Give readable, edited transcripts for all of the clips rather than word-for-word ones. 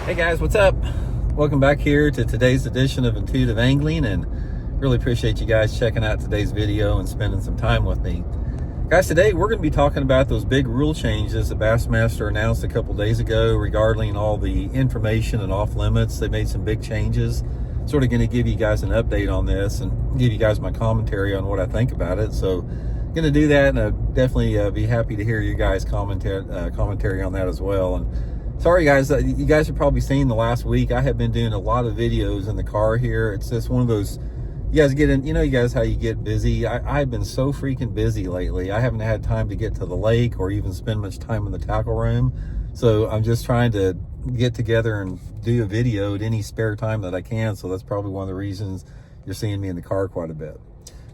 Hey guys, what's up? Welcome back here to today's edition of Intuitive Angling, and really appreciate you guys checking out today's video and spending some time with me. Guys, today we're going to be talking about those big rule changes that Bassmaster announced a couple days ago regarding all the information and off limits. They made some big changes. Sort of going to give you guys an update on this and give you guys my commentary on what I think about it. So going to do that, and I'd definitely be happy to hear you guys commentary on that as well. And sorry guys, you guys have probably seen the last week I have been doing a lot of videos in the car here. It's just one of those, you guys get in, you know, you guys how you get busy. I've been so freaking busy lately. I haven't had time to get to the lake or even spend much time in the tackle room. So I'm just trying to get together and do a video at any spare time that I can. So that's probably one of the reasons you're seeing me in the car quite a bit.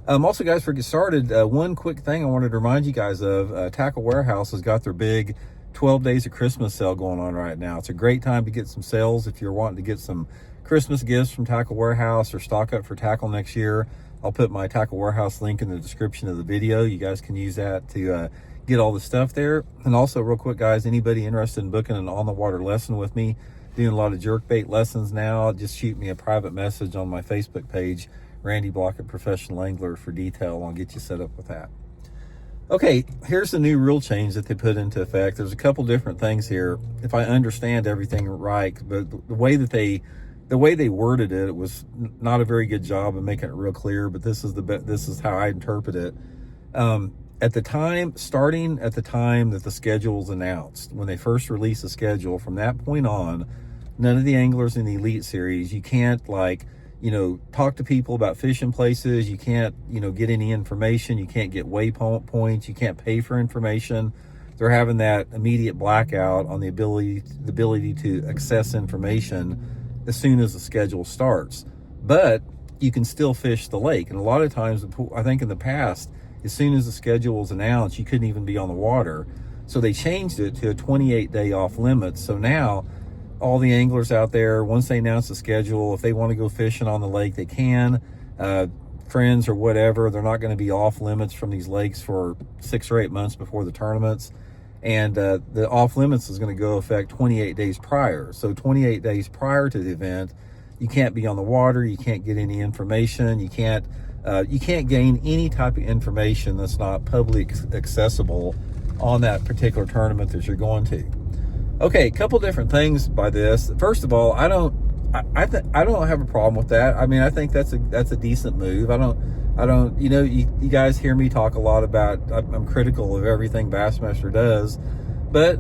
Also guys, for get started, one quick thing I wanted to remind you guys of, Tackle Warehouse has got their big 12 days of Christmas sale going on right now. It's a great time to get some sales if you're wanting to get some Christmas gifts from Tackle Warehouse or stock up for tackle next year. I'll put my Tackle Warehouse link in the description of the video. You guys can use that to get all the stuff there. And also real quick guys, anybody interested in booking an on the water lesson with me, doing a lot of jerkbait lessons now, just shoot me a private message on my Facebook page, Randy Blaukat Professional Angler, for detail. I'll get you set up with that. Okay, here's the new rule change that they put into effect. There's a couple different things here, if I understand everything right, but the way they worded it, it was not a very good job of making it real clear, but this is how I interpret it. Starting at the time that the schedule was announced, when they first released the schedule, from that point on, none of the anglers in the Elite Series, you can't talk to people about fishing places. You can't, get any information. You can't get waypoints. You can't pay for information. They're having that immediate blackout on the ability to access information as soon as the schedule starts. But you can still fish the lake. And a lot of times, I think in the past, as soon as the schedule was announced, you couldn't even be on the water. So they changed it to a 28-day off limit. So now all the anglers out there, once they announce the schedule, if they want to go fishing on the lake, they can. Friends or whatever, they're not going to be off limits from these lakes for 6 or 8 months before the tournaments. And the off limits is going to go effect 28 days prior. So 28 days prior to the event, you can't be on the water. You can't get any information. You can't gain any type of information that's not publicly accessible on that particular tournament that you're going to. Okay, a couple different things by this. First of all, I don't have a problem with that. I mean, I think that's a decent move. You guys hear me talk a lot about, I'm critical of everything Bassmaster does, but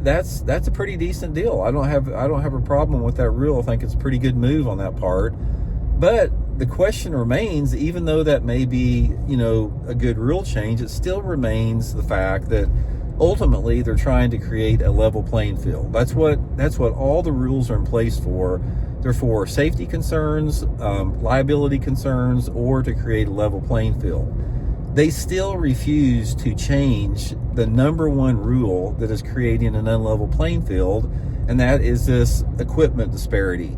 that's a pretty decent deal. I don't have a problem with that rule. I think it's a pretty good move on that part. But the question remains, even though that may be, a good rule change, it still remains the fact that ultimately they're trying to create a level playing field. That's what all the rules are in place for. They're for safety concerns, liability concerns, or to create a level playing field. They still refuse to change the number one rule that is creating an unlevel playing field, and that is this equipment disparity.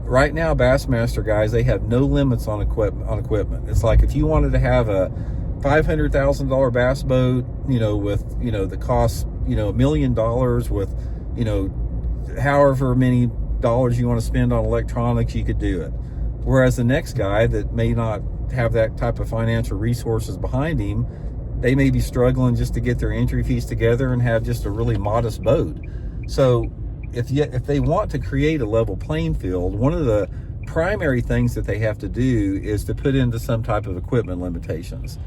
Right now, Bassmaster guys, they have no limits on equipment. It's like if you wanted to have a $500,000 bass boat, with, the cost, $1 million with, however many dollars you want to spend on electronics, you could do it. Whereas the next guy that may not have that type of financial resources behind him, they may be struggling just to get their entry fees together and have just a really modest boat. So if they want to create a level playing field, one of the primary things that they have to do is to put into some type of equipment limitations.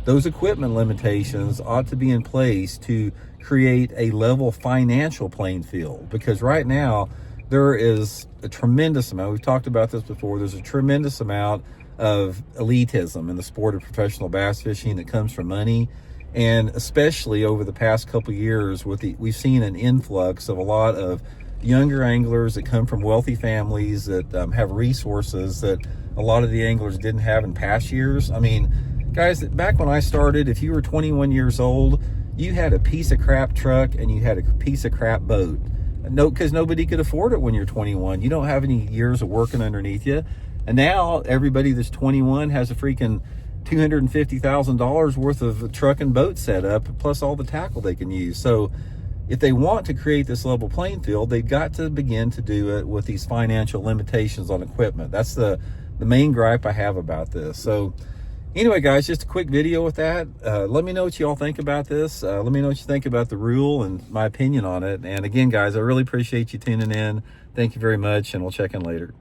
Those equipment limitations ought to be in place to create a level financial playing field, because right now there is a tremendous amount, we've talked about this before, there's a tremendous amount of elitism in the sport of professional bass fishing that comes from money. And especially over the past couple of years, we've seen an influx of a lot of younger anglers that come from wealthy families that have resources that a lot of the anglers didn't have in past years. I mean, guys, back when I started, if you were 21 years old, you had a piece of crap truck and you had a piece of crap boat. No, because nobody could afford it when you're 21. You don't have any years of working underneath you. And now everybody that's 21 has a freaking $250,000 worth of truck and boat set up, plus all the tackle they can use. So if they want to create this level playing field, they've got to begin to do it with these financial limitations on equipment. That's the main gripe I have about this. So anyway, guys, just a quick video with that. Let me know what you all think about this. Let me know what you think about the rule and my opinion on it. And again, guys, I really appreciate you tuning in. Thank you very much, and we'll check in later.